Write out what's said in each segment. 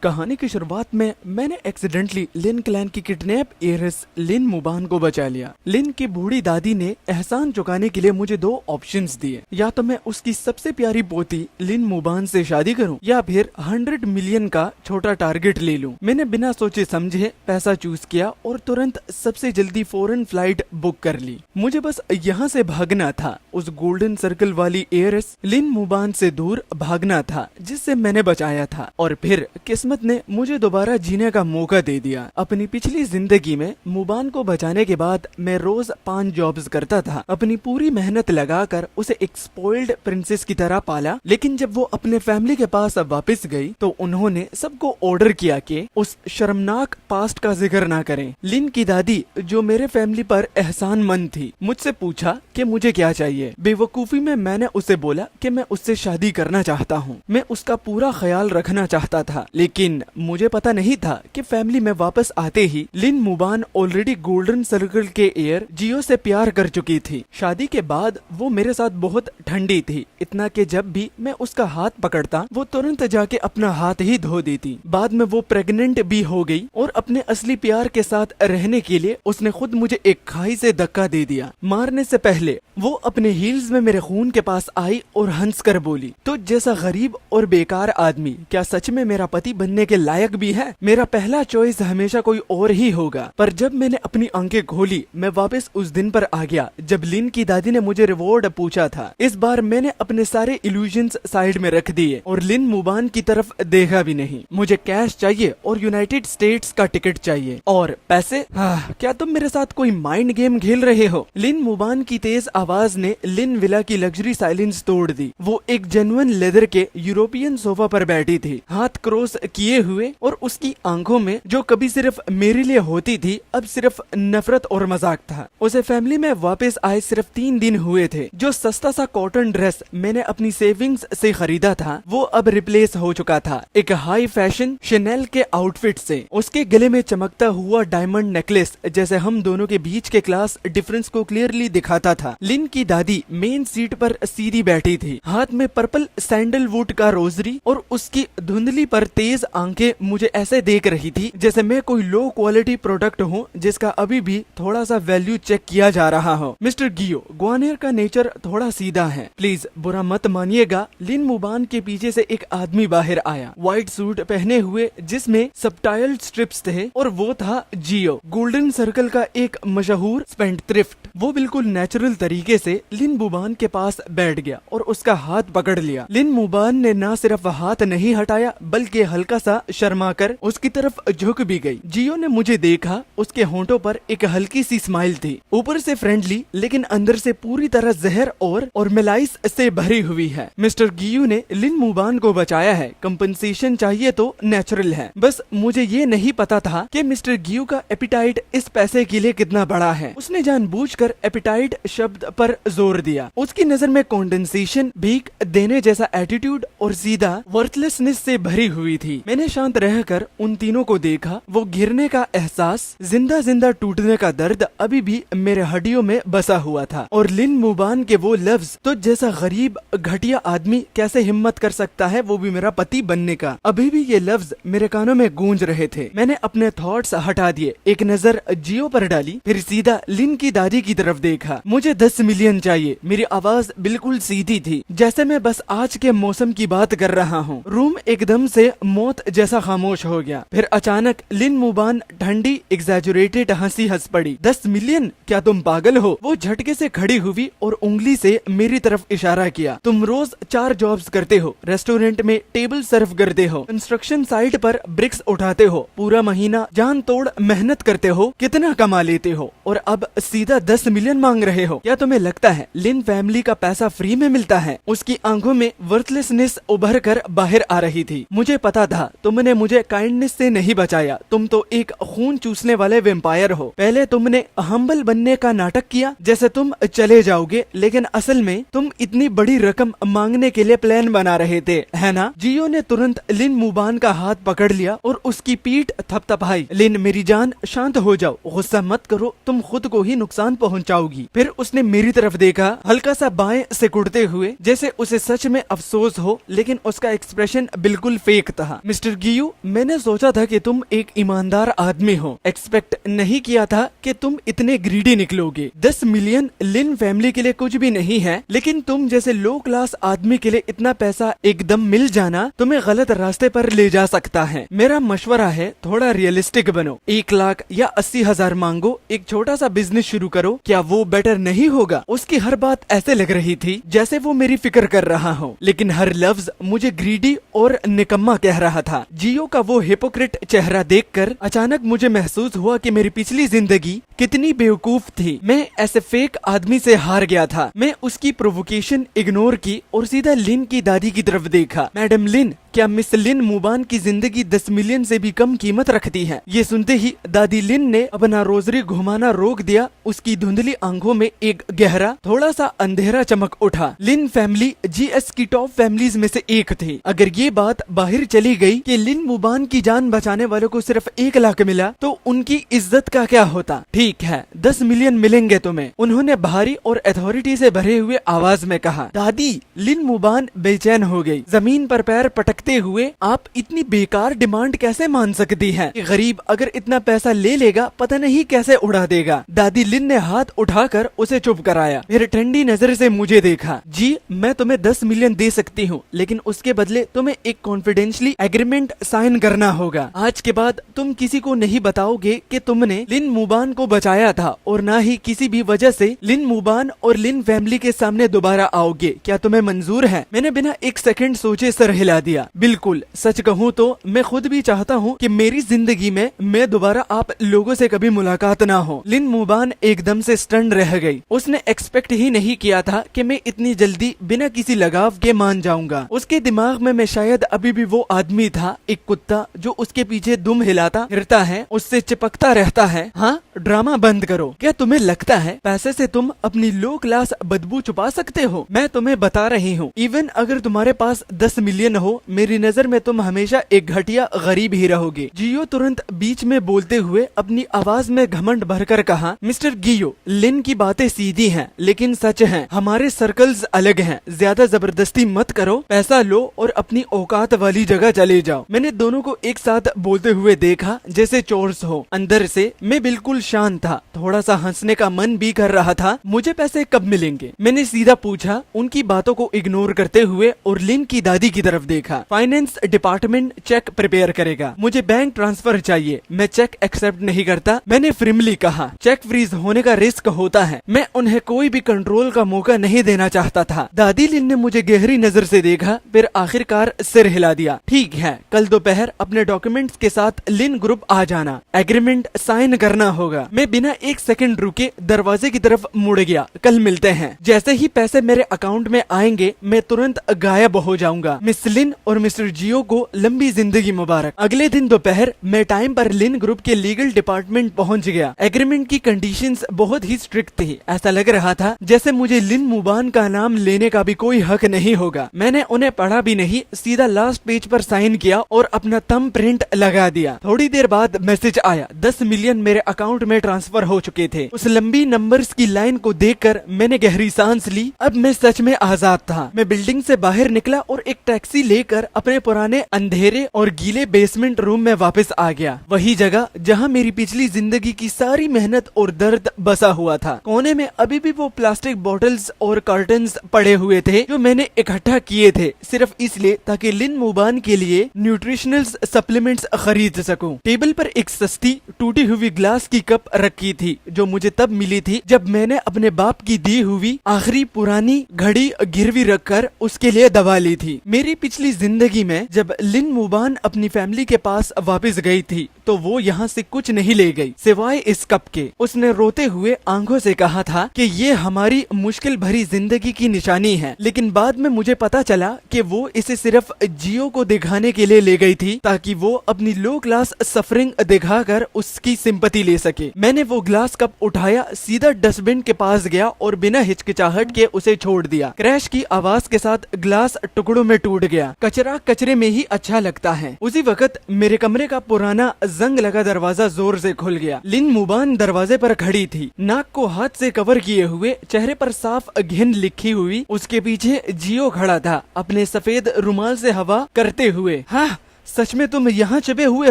कहानी की शुरुआत में मैंने एक्सीडेंटली लिन क्लैन की किडनैप एयरस लिन मुबान को बचा लिया। लिन की बूढ़ी दादी ने एहसान चुकाने के लिए मुझे दो ऑप्शंस दिए, या तो मैं उसकी सबसे प्यारी पोती लिन मुबान से शादी करूं या फिर 100 मिलियन का छोटा टारगेट ले लूं। मैंने बिना सोचे समझे पैसा चूज किया और तुरंत सबसे जल्दी फॉरेन फ्लाइट बुक कर ली। मुझे बस यहाँ से भागना था, उस गोल्डन सर्कल वाली एयरस लिन मुबान से दूर भागना था जिससे मैंने बचाया था। और फिर किस्मत ने मुझे दोबारा जीने का मौका दे दिया। अपनी पिछली जिंदगी में मुबान को बचाने के बाद मैं रोज 5 जॉब्स करता था, अपनी पूरी मेहनत लगाकर उसे एक स्पॉइल्ड प्रिंसेस की तरह पाला। लेकिन जब वो अपने फैमिली के पास वापस गई तो उन्होंने सबको ऑर्डर किया कि उस शर्मनाक पास्ट का जिक्र ना करें। लिन की दादी, जो मेरे फैमिली पर एहसानमंद थी, मुझसे पूछा कि मुझे क्या चाहिए। बेवकूफी में मैंने उसे बोला कि मैं उससे शादी करना चाहता हूँ, मैं उसका पूरा ख्याल रखना चाहता था। लेकिन मुझे पता नहीं था कि फैमिली में वापस आते ही लिन मुबान ऑलरेडी गोल्डन सर्कल के एयर जियो से प्यार कर चुकी थी। शादी के बाद वो मेरे साथ बहुत ठंडी थी, इतना कि जब भी मैं उसका हाथ पकड़ता वो तुरंत जाके अपना हाथ ही धो देती। बाद में वो प्रेग्नेंट भी हो गई और अपने असली प्यार के साथ रहने के लिए उसने खुद मुझे एक खाई से धक्का दे दिया। मारने से पहले वो अपने हील्स में मेरे खून के पास आई और हंस कर बोली, तो जैसा गरीब और बेकार आदमी क्या सच में मेरा पति बनने के लायक भी है? मेरा पहला चॉइस हमेशा कोई और ही होगा। पर जब मैंने अपनी आंखें खोली, मैं वापस उस दिन पर आ गया जब लिन की दादी ने मुझे रिवॉर्ड पूछा था। इस बार मैंने अपने सारे इल्यूजन्स साइड में रख दिए और लिन मुबान की तरफ देखा भी नहीं। मुझे कैश चाहिए और यूनाइटेड स्टेट्स का टिकट चाहिए और पैसे। क्या तुम मेरे साथ कोई माइंड गेम खेल रहे हो? लिन मुबान की तेज आवाज ने लिन विला की लग्जरी साइलेंस तोड़ दी। वो एक जेन्युइन लेदर के यूरोपियन सोफा पर बैठी थी, हाथ क्रॉस किए हुए, और उसकी आंखों में जो कभी सिर्फ मेरे लिए होती थी अब सिर्फ नफरत और मजाक था। उसे फैमिली में वापस आए सिर्फ 3 दिन हुए थे। जो सस्ता सा कॉटन ड्रेस मैंने अपनी सेविंग्स से खरीदा था वो अब रिप्लेस हो चुका था एक हाई फैशन शनेल के आउटफिट से। उसके गले में चमकता हुआ डायमंड नेकलेस जैसे हम दोनों के बीच के क्लास डिफरेंस को क्लियरली दिखाता था। लिन की दादी मेन सीट पर सीधी बैठी थी, हाथ में पर्पल सैंडलवुड का रोजरी, और उसकी धुंधली पर तेज आंखें मुझे ऐसे देख रही थी जैसे मैं कोई लो क्वालिटी प्रोडक्ट हूँ जिसका अभी भी थोड़ा सा वैल्यू चेक किया जा रहा हो। मिस्टर गियो, ग्वानियर का नेचर थोड़ा सीधा है, प्लीज बुरा मत मानिएगा। लिन मुबान के पीछे से एक आदमी बाहर आया, व्हाइट सूट पहने हुए जिसमें सबटाइल स्ट्रिप्स थे, और वो था जियो, गोल्डन सर्कल का एक मशहूर स्पेंडथ्रिफ्ट। वो बिल्कुल नेचुरल तरीके से लिन मुबान के पास बैठ गया और उसका हाथ पकड़ लिया। लिन मुबान ने ना सिर्फ हाथ नहीं हटाया बल्कि हल्का सा शर्माकर उसकी तरफ झुक भी गई। जियो ने मुझे देखा, उसके होंठों पर एक हल्की सी स्माइल थी, ऊपर से फ्रेंडली लेकिन अंदर से पूरी तरह जहर और मेलाइस से भरी हुई है। मिस्टर गियो ने लिन मुबान को बचाया है, कंपनसेशन चाहिए तो नेचुरल है। बस मुझे ये नहीं पता था कि मिस्टर गियो का एपिटाइट इस पैसे के लिए कितना बड़ा है। उसने जानबूझकर एपिटाइट शब्द पर जोर दिया। उसकी नजर में कंडेंसेशन, भीख देने जैसा एटीट्यूड और सीधा वर्थलेसनेस से भरी हुई थी। मैंने शांत रहकर उन तीनों को देखा। वो गिरने का एहसास, जिंदा जिंदा टूटने का दर्द अभी भी मेरे हड्डियों में बसा हुआ था, और लिन मुबान के वो लफ्ज, तो जैसा गरीब घटिया आदमी कैसे हिम्मत कर सकता है वो भी मेरा पति बनने का, अभी भी ये लफ्ज मेरे कानों में गूंज रहे थे। मैंने अपने थॉट्स हटा दिए, एक नजर जियो पर डाली, फिर सीधा लिन की दादी की तरफ देखा। मुझे 10 मिलियन चाहिए। मेरी आवाज बिल्कुल सीधी थी, जैसे मैं बस आज के मौसम की बात कर रहा हूँ। रूम एकदम से मौत जैसा खामोश हो गया। फिर अचानक लिन मुबान ठंडी एग्जैजुरेटेड हंसी हंस पड़ी। 10 मिलियन? क्या तुम पागल हो? वो झटके से खड़ी हुई और उंगली से मेरी तरफ इशारा किया। तुम रोज 4 जॉब्स करते हो, रेस्टोरेंट में टेबल सर्व करते हो, कंस्ट्रक्शन साइट पर ब्रिक्स उठाते हो, पूरा महीना जान तोड़ मेहनत करते हो, कितना कमा लेते हो, और अब सीधा 10 मिलियन मांग रहे हो? क्या तुम्हें लगता है लिन फैमिली का पैसा फ्री में मिलता है? उसकी आंखों में वर्थलेसनेस उभर कर बाहर आ रही थी। मुझे पता था तुमने मुझे काइंडनेस से नहीं बचाया, तुम तो एक खून चूसने वाले वेम्पायर हो। पहले तुमने हम्बल बनने का नाटक किया जैसे तुम चले जाओगे, लेकिन असल में तुम इतनी बड़ी रकम मांगने के लिए प्लान बना रहे थे, है ना? जियो ने तुरंत लिन मुबान का हाथ पकड़ लिया और उसकी पीठ थपथपाई। लिन मेरी जान, शांत हो जाओ, गुस्सा मत करो, तुम खुद को ही नुकसान पहुंचाओगी। फिर उसने मेरी तरफ देखा, हल्का सा बाएं सिकुड़ते हुए जैसे उसे सच में अफसोस हो, लेकिन उसका एक्सप्रेशन बिल्कुल फेक था। मिस्टर गियो, मैंने सोचा था कि तुम एक ईमानदार आदमी हो, एक्सपेक्ट नहीं किया था कि तुम इतने ग्रीडी निकलोगे। 10 मिलियन लिन फैमिली के लिए कुछ भी नहीं है, लेकिन तुम जैसे लो क्लास आदमी के लिए इतना पैसा एकदम मिल जाना तुम्हें गलत रास्ते पर ले जा सकता है। मेरा मशवरा है थोड़ा रियलिस्टिक बनो, 1 लाख या 80,000 मांगो, एक छोटा सा बिजनेस शुरू करो, क्या वो बेटर नहीं होगा? उसकी हर बात ऐसे लग रही थी जैसे वो मेरी फिक्र कर रहा हो, लेकिन हर लफ्ज मुझे ग्रीडी और निकम्मा कह रहा था। जियो का वो हिपोक्रेट चेहरा देखकर अचानक मुझे महसूस हुआ कि मेरी पिछली जिंदगी कितनी बेवकूफ थी। मैं ऐसे फेक आदमी से हार गया था। मैं उसकी प्रोवोकेशन इग्नोर की और सीधा लिन की दादी की तरफ देखा। मैडम लिन, क्या मिस लिन मुबान की जिंदगी 10 मिलियन से भी कम कीमत रखती है? ये सुनते ही दादी लिन ने अपना रोजरी घुमाना रोक दिया। उसकी धुंधली आंखों में एक गहरा थोड़ा सा अंधेरा चमक उठा। लिन फैमिली जीएस की टॉप फैमिलीज में से एक थी। अगर ये बात बाहर चली गई कि लिन मुबान की जान बचाने वालों को सिर्फ 1 लाख मिला तो उनकी इज्जत का क्या होता? ठीक है, 10 मिलियन मिलेंगे तुम्हें, उन्होंने भारी और अथॉरिटी से भरे हुए आवाज में कहा। दादी, लिन मुबान बेचैन हो गई। जमीन पर पैर पटकते हुए, आप इतनी बेकार डिमांड कैसे मान सकती हैं? गरीब अगर इतना पैसा ले लेगा पता नहीं कैसे उड़ा देगा। दादी लिन ने हाथ उठाकर उसे चुप कराया, फिर ठंडी नजर से मुझे देखा। जी, मैं तुम्हें 10 मिलियन दे सकती हूँ, लेकिन उसके बदले तुम्हें एक कॉन्फिडेंशियली एग्रीमेंट साइन करना होगा। आज के बाद तुम किसी को नहीं बताओगे कि तुमने लिन मुबान को बचाया था, और ना ही किसी भी वजह से लिन मुबान और लिन फैमिली के सामने दोबारा आओगे। क्या तुम्हें मंजूर है? मैंने बिना एक सेकंड सोचे सर हिला दिया। बिल्कुल, सच कहूँ तो मैं खुद भी चाहता हूँ कि मेरी जिंदगी में मैं दोबारा आप लोगों से कभी मुलाकात ना हो। लिन मुबान एकदम से स्टन रह गई। उसने एक्सपेक्ट ही नहीं किया था कि मैं इतनी जल्दी बिना किसी लगाव के मान जाऊंगा। उसके दिमाग में मैं शायद अभी भी वो आदमी था, एक कुत्ता जो उसके पीछे दुम हिलाता फिरता है, उससे चिपकता रहता है। हाँ, ड्रामा बंद करो। क्या तुम्हें लगता है पैसे से तुम अपनी लो क्लास बदबू छुपा सकते हो? मैं तुम्हें बता रही हूँ, इवन अगर तुम्हारे पास 10 मिलियन हो, मेरी नजर में तुम हमेशा एक घटिया गरीब ही रहोगे। जियो तुरंत बीच में बोलते हुए अपनी आवाज में घमंड भरकर कहा, मिस्टर गियो, लिन की बातें सीधी हैं, लेकिन सच हैं। हमारे सर्कल्स अलग हैं। ज्यादा जबरदस्ती मत करो, पैसा लो और अपनी औकात वाली जगह चले जाओ। मैंने दोनों को एक साथ बोलते हुए देखा जैसे चोर्स हो। अंदर से मैं बिल्कुल शांत था, थोड़ा सा हंसने का मन भी कर रहा था। मुझे पैसे कब मिलेंगे? मैंने सीधा पूछा, उनकी बातों को इग्नोर करते हुए, और लिन की दादी की तरफ देखा। फाइनेंस डिपार्टमेंट चेक प्रिपेयर करेगा, मुझे बैंक ट्रांसफर चाहिए, मैं चेक एक्सेप्ट नहीं करता। मैंने फ्रिमली कहा, चेक फ्रीज होने का रिस्क होता है, मैं उन्हें कोई भी कंट्रोल का मौका नहीं देना चाहता था। दादी लिन ने मुझे गहरी नजर से देखा, फिर आखिरकार सिर हिला दिया। ठीक है, कल दोपहर अपने डॉक्यूमेंट्स के साथ लिन ग्रुप आ जाना, एग्रीमेंट साइन करना होगा। मैं बिना एक सेकंड रुके दरवाजे की तरफ मुड़ गया। कल मिलते हैं। जैसे ही पैसे मेरे अकाउंट में आएंगे मैं तुरंत गायब हो जाऊंगा। मिस लिन और मिस्टर जियो को लंबी जिंदगी मुबारक। अगले दिन दोपहर मैं टाइम पर लिन ग्रुप के लीगल डिपार्टमेंट पहुंच गया। एग्रीमेंट की कंडीशंस बहुत ही स्ट्रिक्ट थी। ऐसा लग रहा था जैसे मुझे लिन मुबान का नाम लेने का भी कोई हक नहीं होगा। मैंने उन्हें पढ़ा भी नहीं, सीधा लास्ट पेज पर साइन किया और अपना थंब प्रिंट लगा दिया। थोड़ी देर बाद मैसेज आया, 10 मिलियन मेरे अकाउंट में ट्रांसफर हो चुके थे। उस लंबी नंबर्स की लाइन को देखकर मैंने गहरी सांस ली। अब मैं सच में आजाद था। मैं बिल्डिंग से बाहर निकला और एक टैक्सी लेकर अपने पुराने अंधेरे और गीले बेसमेंट रूम में वापस आ गया। वही जगह जहां मेरी पिछली जिंदगी की सारी मेहनत और दर्द बसा हुआ था। कोने में अभी भी वो प्लास्टिक बॉटल्स और कार्टन्स पड़े हुए थे जो मैंने इकट्ठा किए थे सिर्फ इसलिए ताकि लिन मुबान के लिए न्यूट्रिशनल सप्लीमेंट्स खरीद सकूं। टेबल पर एक सस्ती टूटी हुई ग्लास की कप रखी थी जो मुझे तब मिली थी जब मैंने अपने बाप की दी हुई आखिरी पुरानी घड़ी गिरवी रखकर उसके लिए दवा ली थी। मेरी पिछली जिंदगी में जब लिन मुबान अपनी फैमिली के पास वापस गई थी तो वो यहाँ से कुछ नहीं ले गई सिवाय इस कप के। उसने रोते हुए आंखों से कहा था कि ये हमारी मुश्किल भरी जिंदगी की निशानी है, लेकिन बाद में मुझे पता चला कि वो इसे सिर्फ जियो को दिखाने के लिए ले गई थी ताकि वो अपनी लो क्लास सफरिंग दिखाकर उसकी सिंपैथी ले सके। मैंने वो ग्लास कप उठाया, सीधा डस्टबिन के पास गया और बिना हिचकिचाहट के उसे छोड़ दिया। क्रैश की आवाज के साथ ग्लास टुकड़ों में टूट गया। कचरा कचरे में ही अच्छा लगता है। उसी वक्त मेरे कमरे का पुराना जंग लगा दरवाजा जोर से खुल गया। लिन मुबान दरवाजे पर खड़ी थी, नाक को हाथ से कवर किए हुए, चेहरे पर साफ घिन लिखी हुई। उसके पीछे जियो खड़ा था, अपने सफेद रुमाल से हवा करते हुए। हाँ, सच में तुम यहाँ छुपे हुए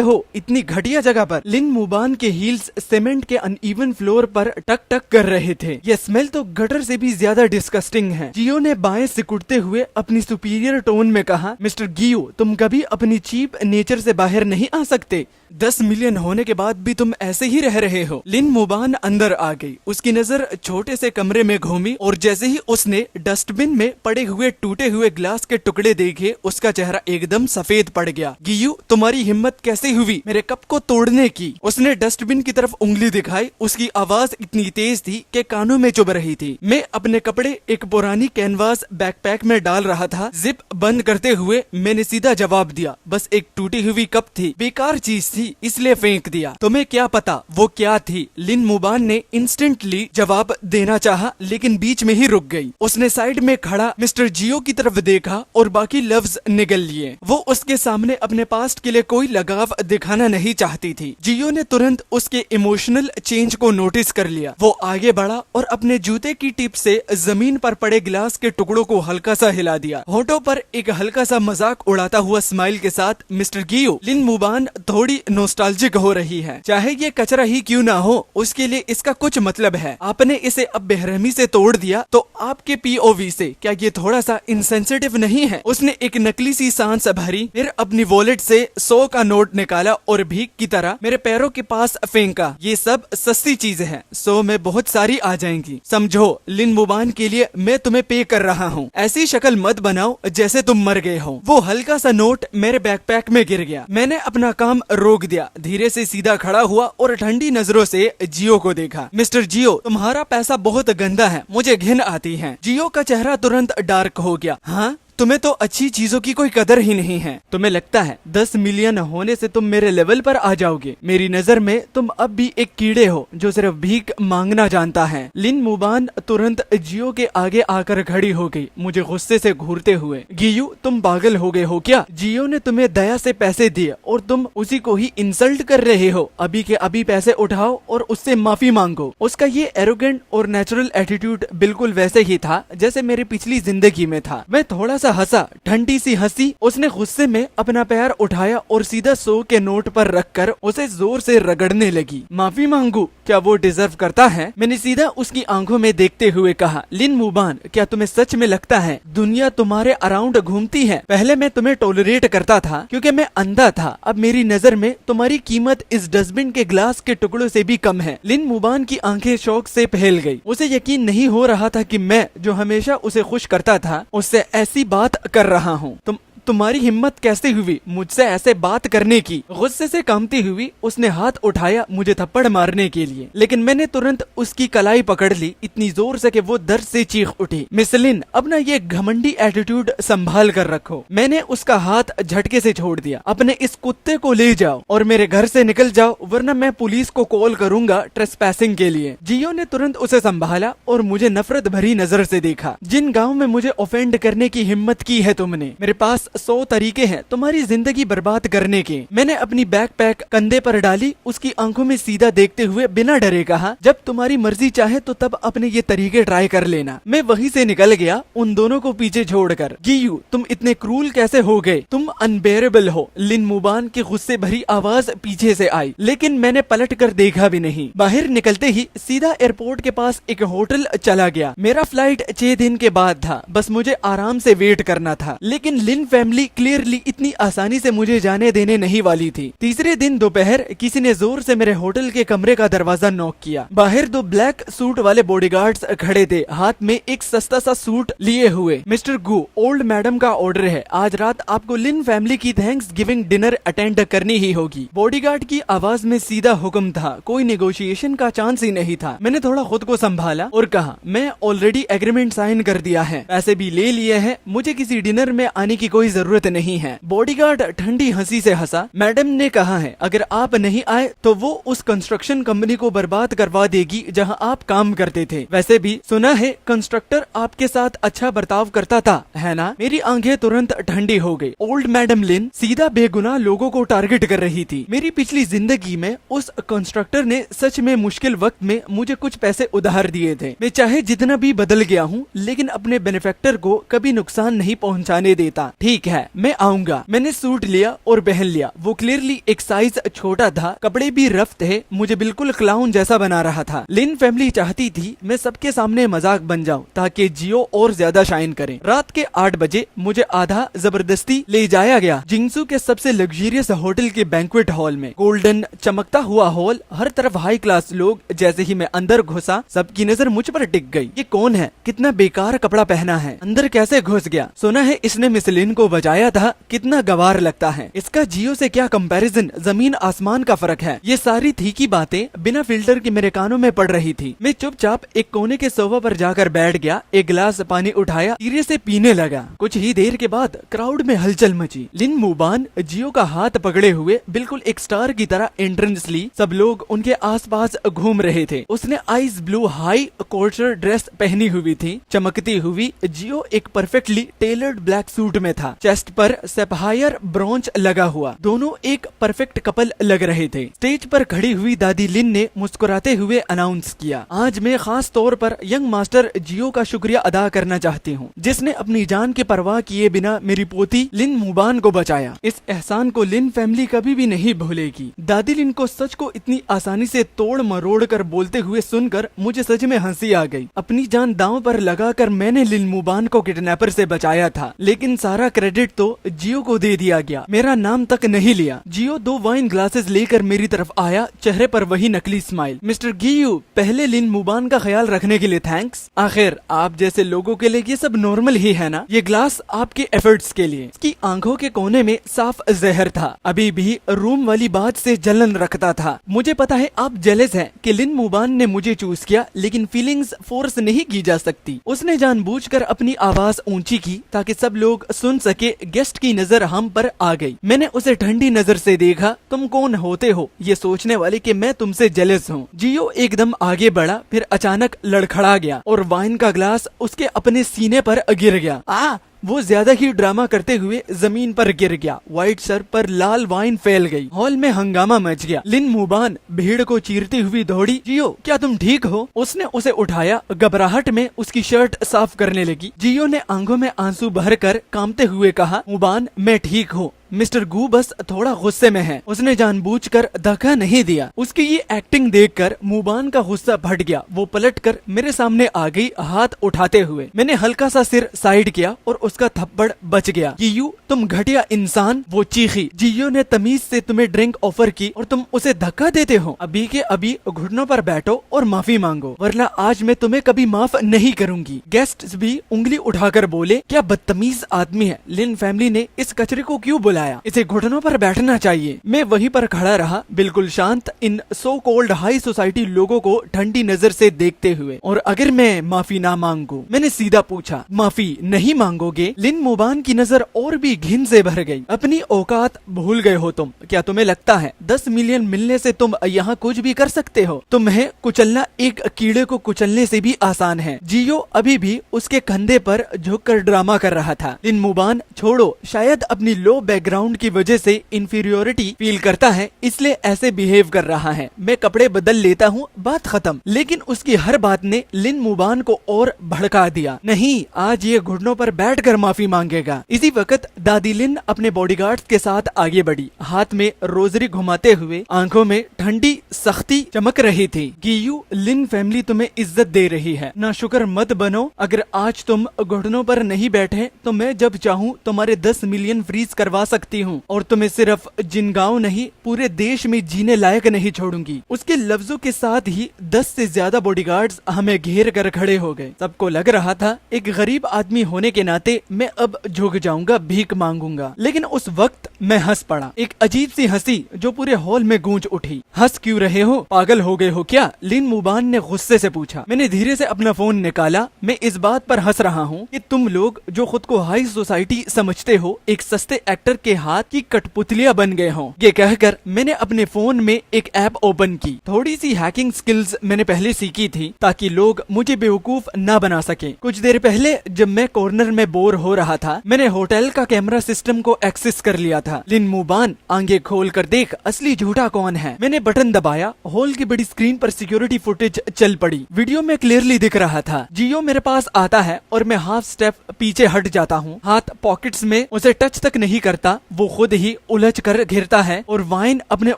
हो इतनी घटिया जगह पर। लिन मुबान के हील्स सीमेंट के अनइवन फ्लोर पर टक टक कर रहे थे। ये स्मेल तो गटर से भी ज्यादा डिस्कस्टिंग है। जियो ने बाएं सिकुड़ते हुए अपनी सुपीरियर टोन में कहा, मिस्टर गियो, तुम कभी अपनी चीप नेचर से बाहर नहीं आ सकते। 10 मिलियन होने के बाद भी तुम ऐसे ही रह रहे हो। लिन मुबान अंदर आ गई। उसकी नजर छोटे से कमरे में घूमी और जैसे ही उसने डस्टबिन में पड़े हुए टूटे हुए ग्लास के टुकड़े देखे, उसका चेहरा एकदम सफेद पड़ गया। गियू, तुम्हारी हिम्मत कैसे हुई मेरे कप को तोड़ने की? उसने डस्टबिन की तरफ उंगली दिखाई। उसकी आवाज इतनी तेज थी कि कानों में चुभ रही थी। मैं अपने कपड़े एक पुरानी कैनवास बैकपैक में डाल रहा था। जिप बंद करते हुए मैंने सीधा जवाब दिया, बस एक टूटी हुई कप थी, बेकार चीज थी, इसलिए फेंक दिया। तुम्हें क्या पता वो क्या थी? लिन मुबान ने इंस्टेंटली जवाब देना चाहा, लेकिन बीच में ही रुक गई। उसने साइड में खड़ा मिस्टर जियो की तरफ देखा और बाकी लफ्ज निगल लिए। वो उसके सामने अपने पास्ट के लिए कोई लगाव दिखाना नहीं चाहती थी। जियो ने तुरंत उसके इमोशनल चेंज को नोटिस कर लिया। वो आगे बढ़ा और अपने जूते की टिप से जमीन पर पड़े गिलास के टुकड़ों को हल्का सा हिला दिया। होठों पर एक हल्का सा मजाक उड़ाता हुआ स्माइल के साथ, मिस्टर गियो, लिन मुबान थोड़ी नॉस्टैल्जिक हो रही है। चाहे ये कचरा ही क्यों ना हो, उसके लिए इसका कुछ मतलब है। आपने इसे अब बेरहमी से तोड़ दिया तो आपके पीओवी से क्या ये थोड़ा सा इनसेंसिटिव नहीं है? उसने एक नकली सी सांस भरी, फिर अपनी वॉलेट से 100 का नोट निकाला और भीख की तरह मेरे पैरों के पास फेंका। ये सब सस्ती चीजें हैं, 100 में बहुत सारी आ जाएंगी। समझो, लिन मुबान के लिए मैं तुम्हें पे कर रहा हूँ। ऐसी शक्ल मत बनाओ जैसे तुम मर गए हो। वो हल्का सा नोट मेरे बैकपैक में गिर गया। मैंने अपना काम रोक दिया, धीरे से सीधा खड़ा हुआ और ठंडी नजरों से जियो को देखा। मिस्टर जियो, तुम्हारा पैसा बहुत गंदा है, मुझे घिन आती है। जियो का चेहरा तुरंत डार्क हो गया। हाँ, तुम्हें तो अच्छी चीजों की कोई कदर ही नहीं है। तुम्हें लगता है 10 मिलियन होने से तुम मेरे लेवल पर आ जाओगे? मेरी नजर में तुम अब भी एक कीड़े हो जो सिर्फ भीख मांगना जानता है। लिन मुबान तुरंत जियो के आगे आकर खड़ी हो गई, मुझे गुस्से से घूरते हुए। गियू, तुम पागल हो गए हो क्या? जियो ने तुम्हें दया से पैसे दिए और तुम उसी को ही इंसल्ट कर रहे हो। अभी के अभी पैसे उठाओ और उससे माफी मांगो। उसका ये एरोगेंट और नेचुरल एटीट्यूड बिल्कुल वैसे ही था जैसे मेरी पिछली जिंदगी में था। मैं थोड़ा हंसा, ठंडी सी हंसी। उसने गुस्से में अपना पैर उठाया और सीधा 100 के नोट पर रखकर उसे जोर से रगड़ने लगी। माफी मांगू? क्या वो डिजर्व करता है? मैंने सीधा उसकी आंखों में देखते हुए कहा, लिन मुबान, क्या तुम्हें सच में लगता है दुनिया तुम्हारे अराउंड घूमती है? पहले मैं तुम्हें टॉलरेट करता था क्योंकि मैं अंधा था। अब मेरी नजर में तुम्हारी कीमत इस डस्टबिन के ग्लास के टुकड़ों से भी कम है। लिन मुबान की आंखें शौक से फैल गई। उसे यकीन नहीं हो रहा था कि मैं, जो हमेशा उसे खुश करता था, उससे ऐसी बात कर रहा हूँ। तुम्हारी हिम्मत कैसे हुई मुझसे ऐसे बात करने की? गुस्से से कांपती हुई उसने हाथ उठाया मुझे थप्पड़ मारने के लिए, लेकिन मैंने तुरंत उसकी कलाई पकड़ ली, इतनी जोर से कि वो दर्द से चीख उठी। मिस लिन, अपना ये घमंडी एटीट्यूड संभाल कर रखो। मैंने उसका हाथ झटके से छोड़ दिया। अपने इस कुत्ते को ले जाओ और मेरे घर से निकल जाओ, वरना मैं पुलिस को कॉल करूंगा ट्रेसपैसिंग के लिए। जियो ने तुरंत उसे संभाला और मुझे नफरत भरी नजर से देखा। जिन गाँव में मुझे ऑफेंड करने की हिम्मत की है तुमने, मेरे पास 100 तरीके हैं तुम्हारी जिंदगी बर्बाद करने के। मैंने अपनी बैकपैक कंधे पर डाली, उसकी आंखों में सीधा देखते हुए बिना डरे कहा, जब तुम्हारी मर्जी चाहे तो तब अपने ये तरीके ट्राई कर लेना। मैं वहीं से निकल गया, उन दोनों को पीछे छोड़कर। गियू, तुम इतने क्रूल कैसे हो गए? तुम अनबेरेबल हो। लिन मुबान की गुस्से भरी आवाज पीछे से आई, लेकिन मैंने पलट कर देखा भी नहीं। बाहर निकलते ही सीधा एयरपोर्ट के पास एक होटल चला गया। मेरा फ्लाइट 6 दिन के बाद था, बस मुझे आराम से वेट करना था। लेकिन लिन फैमिली क्लियरली इतनी आसानी से मुझे जाने देने नहीं वाली थी। तीसरे दिन दोपहर किसी ने जोर से मेरे होटल के कमरे का दरवाजा नॉक किया। बाहर 2 ब्लैक सूट वाले बॉडीगार्ड्स खड़े थे, हाथ में एक सस्ता सा सूट लिए हुए। मिस्टर गू, ओल्ड मैडम का ऑर्डर है, आज रात आपको लिन फैमिली की थैंक्स गिविंग डिनर अटेंड करनी ही होगी। बॉडीगार्ड की आवाज में सीधा हुक्म था, कोई नेगोशिएशन का चांस ही नहीं था। मैंने थोड़ा खुद को संभाला और कहा, मैं ऑलरेडी एग्रीमेंट साइन कर दिया है, पैसे भी ले लिए हैं, मुझे किसी डिनर में आने की कोई जरूरत नहीं है। बॉडीगार्ड ठंडी हंसी से हंसा। मैडम ने कहा है अगर आप नहीं आए तो वो उस कंस्ट्रक्शन कंपनी को बर्बाद करवा देगी जहां आप काम करते थे। वैसे भी सुना है कंस्ट्रक्टर आपके साथ अच्छा बर्ताव करता था, है ना? मेरी आंखें तुरंत ठंडी हो गई। ओल्ड मैडम लिन सीधा बेगुनाह लोगों को टारगेट कर रही थी। मेरी पिछली जिंदगी में उस कंस्ट्रक्टर ने सच में मुश्किल वक्त में मुझे कुछ पैसे उधार दिए थे। मैं चाहे जितना भी बदल गया हूँ, लेकिन अपने बेनिफैक्टर को कभी नुकसान नहीं पहुँचाने देता। ठीक ठीक है, मैं आऊंगा। मैंने सूट लिया और पहन लिया। वो क्लियरली एक साइज छोटा था, कपड़े भी रफ थे, मुझे बिल्कुल क्लाउन जैसा बना रहा था। लिन फैमिली चाहती थी मैं सबके सामने मजाक बन जाऊं ताकि जियो और ज्यादा शाइन करे। रात के 8 बजे मुझे आधा जबरदस्ती ले जाया गया जिंगसू के सबसे लग्जरियस होटल के बैंक्वेट हॉल में। गोल्डन चमकता हुआ हॉल, हर तरफ हाई क्लास लोग। जैसे ही मैं अंदर घुसा सबकी नजर मुझ पर टिक गई। ये कौन है? कितना बेकार कपड़ा पहना है, अंदर कैसे घुस गया? सुना है इसने मिस लिन को बचाया था, कितना गवार लगता है। इसका जियो से क्या कंपैरिजन, जमीन आसमान का फर्क है। ये सारी थी की बातें बिना फिल्टर के मेरे कानों में पड़ रही थी। मैं चुपचाप एक कोने के सोफा पर जाकर बैठ गया, एक गिलास पानी उठाया, धीरे से पीने लगा। कुछ ही देर के बाद क्राउड में हलचल मची। लिन मुबान जियो का हाथ पकड़े हुए बिल्कुल एक स्टार की तरह एंट्रेंस ली। सब लोग उनके आसपास घूम रहे थे। उसने आइस ब्लू हाई कोर्चर ड्रेस पहनी हुई थी, चमकती हुई। जियो एक परफेक्टली टेलर्ड ब्लैक सूट में था, चेस्ट पर सैफायर ब्रोंच लगा हुआ। दोनों एक परफेक्ट कपल लग रहे थे। स्टेज पर खड़ी हुई दादी लिन ने मुस्कुराते हुए अनाउंस किया, आज मैं खास तौर पर यंग मास्टर जियो का शुक्रिया अदा करना चाहती हूँ, जिसने अपनी जान की परवाह किए बिना मेरी पोती लिन मुबान को बचाया। इस एहसान को लिन फैमिली कभी भी नहीं भूलेगी। दादी लिन को सच को इतनी आसानी से तोड़ मरोड़ कर बोलते हुए सुनकर मुझे सच में हंसी आ गई। अपनी जान दांव पर लगाकर मैंने लिन मुबान को किडनैपर से बचाया था, लेकिन सारा क्रेडिट तो जियो को दे दिया गया, मेरा नाम तक नहीं लिया। जियो 2 वाइन ग्लासेस लेकर मेरी तरफ आया, चेहरे पर वही नकली स्माइल। मिस्टर गियू, पहले लिन मुबान का ख्याल रखने के लिए थैंक्स। आखिर आप जैसे लोगों के लिए ये सब नॉर्मल ही है ना। ये ग्लास आपके एफर्ट्स के लिए। इसकी आंखों के कोने में साफ जहर था, अभी भी रूम वाली बात से जलन रखता था। मुझे पता है आप जेलस हैं कि लिन मुबान ने मुझे चूज किया, लेकिन फीलिंग्स फोर्स नहीं की जा सकती। उसने जानबूझकर अपनी आवाज ऊंची की ताकि सब लोग सुन सके। गेस्ट की नजर हम पर आ गई। मैंने उसे ठंडी नजर से देखा। तुम कौन होते हो ये सोचने वाले कि मैं तुमसे जेलस हूँ। जियो एकदम आगे बढ़ा, फिर अचानक लड़खड़ा गया और वाइन का ग्लास उसके अपने सीने पर गिर गया। वो ज्यादा ही ड्रामा करते हुए जमीन पर गिर गया। व्हाइट सर पर लाल वाइन फैल गई। हॉल में हंगामा मच गया। लिन मुबान भीड़ को चीरती हुई दौड़ी। जियो, क्या तुम ठीक हो? उसने उसे उठाया, घबराहट में उसकी शर्ट साफ करने लगी। जियो ने आंखों में आंसू भरकर कांपते हुए कहा, मुबान मैं ठीक हूँ, मिस्टर गू बस थोड़ा गुस्से में है। उसने जानबूझकर धक्का नहीं दिया। उसकी ये एक्टिंग देखकर मुबान का गुस्सा फट गया। वो पलटकर मेरे सामने आ गई, हाथ उठाते हुए। मैंने हल्का सा सिर साइड किया और उसका थप्पड़ बच गया। जियो, तुम घटिया इंसान, वो चीखी। जियो ने तमीज से तुम्हें ड्रिंक ऑफर की और तुम उसे धक्का देते हो। अभी के अभी घुटनों पर बैठो और माफी मांगो, वरना आज मैं तुम्हें कभी माफ नहीं करूंगी। गेस्ट भी उंगली उठाकर बोले, क्या बदतमीज आदमी है। लिन फैमिली ने इस कचरे को क्यों बुलाया? इसे घुटनों पर बैठना चाहिए। मैं वहीं पर खड़ा रहा, बिल्कुल शांत, इन सो कॉल्ड हाई सोसाइटी लोगों को ठंडी नजर से देखते हुए। और अगर मैं माफी ना मांगू? मैंने सीधा पूछा। माफी नहीं मांगोगे? लिन मुबान की नजर और भी घिन से भर गई। अपनी औकात भूल गए हो तुम। क्या तुम्हें लगता है 10 मिलियन मिलने से तुम यहाँ कुछ भी कर सकते हो? तुम्हें कुचलना एक कीड़े को कुचलने से भी आसान है। जियो अभी भी उसके कंधे पर झुककर ड्रामा कर रहा था। लिन मुबान, छोड़ो, शायद अपनी लो बैकग्राउंड की वजह से इंफीरियोरिटी फील करता है, इसलिए ऐसे बिहेव कर रहा है। मैं कपड़े बदल लेता हूँ, बात खत्म। लेकिन उसकी हर बात ने लिन मुबान को और भड़का दिया। नहीं, आज ये घुटनों पर बैठकर माफी मांगेगा। इसी वक्त दादी लिन अपने बॉडीगार्ड्स के साथ आगे बढ़ी, हाथ में रोजरी घुमाते हुए। आंखों में ठंडी सख्ती चमक रही थी। गियू, लिन फैमिली तुम्हें इज्जत दे रही है, ना शुक्र मत बनो। अगर आज तुम घुटनों पर नहीं बैठे तो मैं जब चाहूँ तुम्हारे 10 मिलियन फ्रीज करवा सकती हूँ और तुम्हें सिर्फ जिनगांव नहीं, पूरे देश में जीने लायक नहीं छोड़ूंगी। उसके लफ्जों के साथ ही 10 से ज्यादा बॉडीगार्ड्स हमें घेर कर खड़े हो गए। सबको लग रहा था एक गरीब आदमी होने के नाते मैं अब झुक जाऊंगा, भीख मांगूंगा। लेकिन उस वक्त मैं हंस पड़ा, एक अजीब सी हंसी जो पूरे हॉल में गूंज उठी। हंस क्यों रहे हो? पागल हो गए हो क्या? लिन मुबान ने गुस्से से पूछा। मैंने धीरे से अपना फोन निकाला। मैं इस बात पर हंस रहा हूँ कि तुम लोग जो खुद को हाई सोसाइटी समझते हो, एक सस्ते एक्टर के हाथ की कठपुतलियां बन गए हों। ये कहकर मैंने अपने फोन में एक ऐप ओपन की। थोड़ी सी हैकिंग स्किल्स मैंने पहले सीखी थी ताकि लोग मुझे बेवकूफ ना बना सके। कुछ देर पहले जब मैं कॉर्नर में बोर हो रहा था, मैंने होटल का कैमरा सिस्टम को एक्सेस कर लिया था। लिन मुबान, आंखें खोल कर देख, असली झूठा कौन है। मैंने बटन दबाया, हॉल की बड़ी स्क्रीन पर सिक्योरिटी फुटेज चल पड़ी। वीडियो में क्लियरली दिख रहा था जियो मेरे पास आता है और मैं हाफ स्टेप पीछे हट जाता हूँ। हाथ पॉकेट्स में, उसे टच तक नहीं करता, वो खुद ही उलझ कर घिरता है और वाइन अपने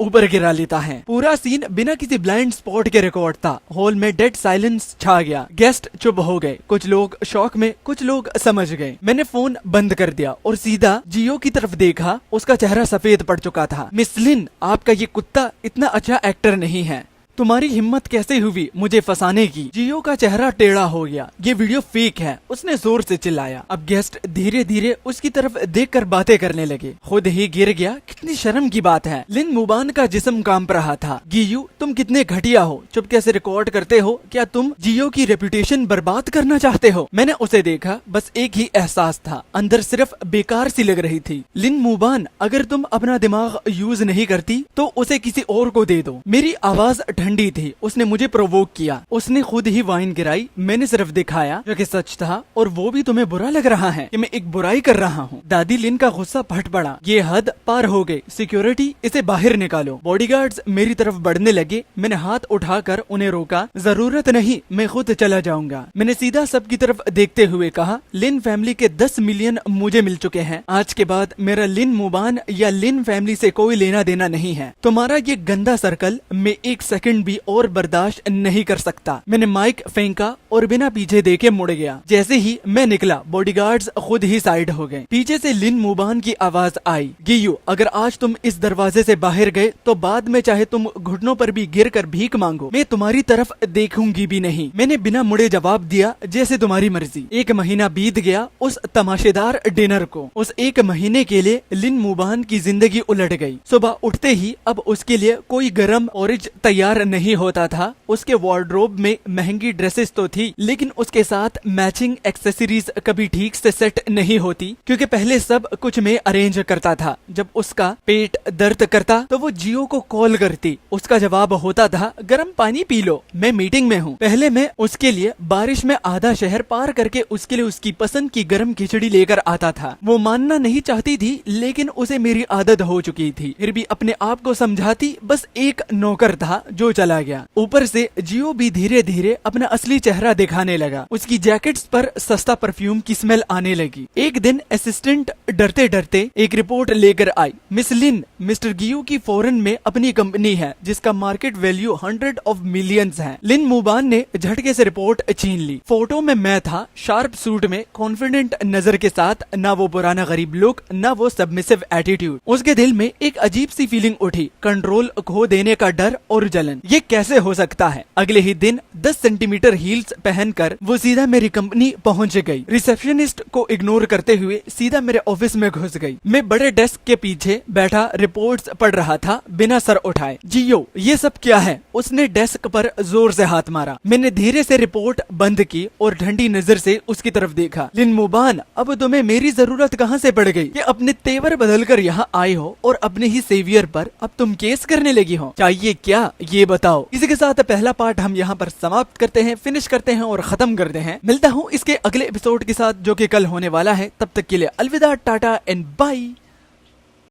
ऊपर गिरा लेता है। पूरा सीन बिना किसी ब्लाइंड स्पॉट के रिकॉर्ड था। हॉल में डेड साइलेंस छा गया। गेस्ट चुप हो गए, कुछ लोग शॉक में, कुछ लोग समझ गए। मैंने फोन बंद कर दिया और सीधा जियो की तरफ देखा। उसका चेहरा सफेद पड़ चुका था। मिस लिन, आपका ये कुत्ता इतना अच्छा एक्टर नहीं है। तुम्हारी हिम्मत कैसे हुई मुझे फंसाने की। जियो का चेहरा टेढ़ा हो गया। ये वीडियो फेक है, उसने जोर से चिल्लाया। अब गेस्ट धीरे धीरे उसकी तरफ देखकर बातें करने लगे। खुद ही गिर गया। कितनी शर्म की बात है। लिन मुबान का जिस्म कांप रहा था। गियू, तुम कितने घटिया हो, चुप कैसे रिकॉर्ड करते हो। क्या तुम जियो की रेपुटेशन बर्बाद करना चाहते हो। मैंने उसे देखा, बस एक ही एहसास था, अंदर सिर्फ बेकार सी लग रही थी। लिन मुबान, अगर तुम अपना दिमाग यूज नहीं करती तो उसे किसी और को दे दो। मेरी आवाज ठंडी थी। उसने मुझे प्रोवोक किया। उसने खुद ही वाइन गिराई। मैंने सिर्फ दिखाया जो कि सच था। और वो भी तुम्हें बुरा लग रहा है कि मैं एक बुराई कर रहा हूँ। दादी लिन का गुस्सा फट पड़ा। ये हद पार हो गई। सिक्योरिटी, इसे बाहर निकालो। बॉडीगार्ड्स मेरी तरफ बढ़ने लगे। मैंने हाथ उठाकर उन्हें रोका। जरूरत नहीं, मैं खुद चला जाऊंगा। मैंने सीधा सबकी तरफ देखते हुए कहा, लिन फैमिली के 10 मिलियन मुझे मिल चुके हैं। आज के बाद मेरा लिन मुबान या लिन फैमिली से कोई लेना देना नहीं है। तुम्हारा ये गंदा सर्कल मैं एक सेकंड भी और बर्दाश्त नहीं कर सकता। मैंने माइक फेंका और बिना पीछे देखे मुड़ गया। जैसे ही मैं निकला, बॉडीगार्ड्स खुद ही साइड हो गए। पीछे से लिन मुबान की आवाज आई, गियू, अगर आज तुम इस दरवाजे से बाहर गए तो बाद में चाहे तुम घुटनों पर भी गिर कर भीख मांगो, मैं तुम्हारी तरफ देखूंगी भी नहीं। मैंने बिना मुड़े जवाब दिया, जैसे तुम्हारी मर्जी। 1 महीना बीत गया उस तमाशेदार डिनर को। उस 1 महीने के लिए लिन मुबान की जिंदगी उलट गई। सुबह उठते ही अब उसके लिए कोई गर्म ऑरेंज तैयार नहीं होता था। उसके वार्डरोब में महंगी ड्रेसेस तो थी, लेकिन उसके साथ मैचिंग एक्सेसरीज कभी ठीक से सेट नहीं होती, क्योंकि पहले सब कुछ मैं अरेंज करता था। जब उसका पेट दर्द करता तो वो जियो को कॉल करती। उसका जवाब होता था, गर्म पानी पी लो, मैं मीटिंग में हूँ। पहले मैं उसके लिए बारिश में आधा शहर पार करके उसके लिए उसकी पसंद की गर्म खिचड़ी लेकर आता था। वो मानना नहीं चाहती थी, लेकिन उसे मेरी आदत हो चुकी थी। फिर भी अपने आप को समझाती। बस एक नौकर था जो चला गया। ऊपर से जियो भी धीरे धीरे अपना असली चेहरा दिखाने लगा। उसकी जैकेट्स पर सस्ता परफ्यूम की स्मेल आने लगी। एक दिन असिस्टेंट डरते डरते एक रिपोर्ट लेकर आई। मिस लिन, मिस्टर गियो की फॉरेन में अपनी कंपनी है जिसका मार्केट वैल्यू 100 ऑफ मिलियंस है। लिन मुबान ने झटके से रिपोर्ट छीन ली। फोटो में मैं था, शार्प सूट में, कॉन्फिडेंट नजर के साथ। ना वो पुराना गरीब लुक, ना वो सबमिसिव एटीट्यूड। उसके दिल में एक अजीब सी फीलिंग उठी, कंट्रोल खो देने का डर और जलन। ये कैसे हो सकता है। अगले ही दिन 10 सेंटीमीटर हील्स पहनकर वो सीधा मेरी कंपनी पहुंच गई। रिसेप्शनिस्ट को इग्नोर करते हुए सीधा मेरे ऑफिस में घुस गई। मैं बड़े डेस्क के पीछे बैठा रिपोर्ट्स पढ़ रहा था बिना सर उठाए। जियो, ये सब क्या है। उसने डेस्क पर जोर से हाथ मारा। मैंने धीरे से रिपोर्ट बंद की और ठंडी नजर से उसकी तरफ देखा। लिन मुबान, अब तुम्हें मेरी जरूरत कहाँ से पड़ गई कि अपने तेवर बदल कर यहाँ आए हो और अपने ही सेवियर पर अब तुम केस करने लगी हो। चाहिए क्या ये बताओ। इसी के साथ पहला पार्ट हम यहाँ पर समाप्त करते हैं, फिनिश करते हैं और खत्म करते हैं। मिलता हूँ इसके अगले एपिसोड के साथ जो कि कल होने वाला है। तब तक के लिए अलविदा, टाटा एंड बाय।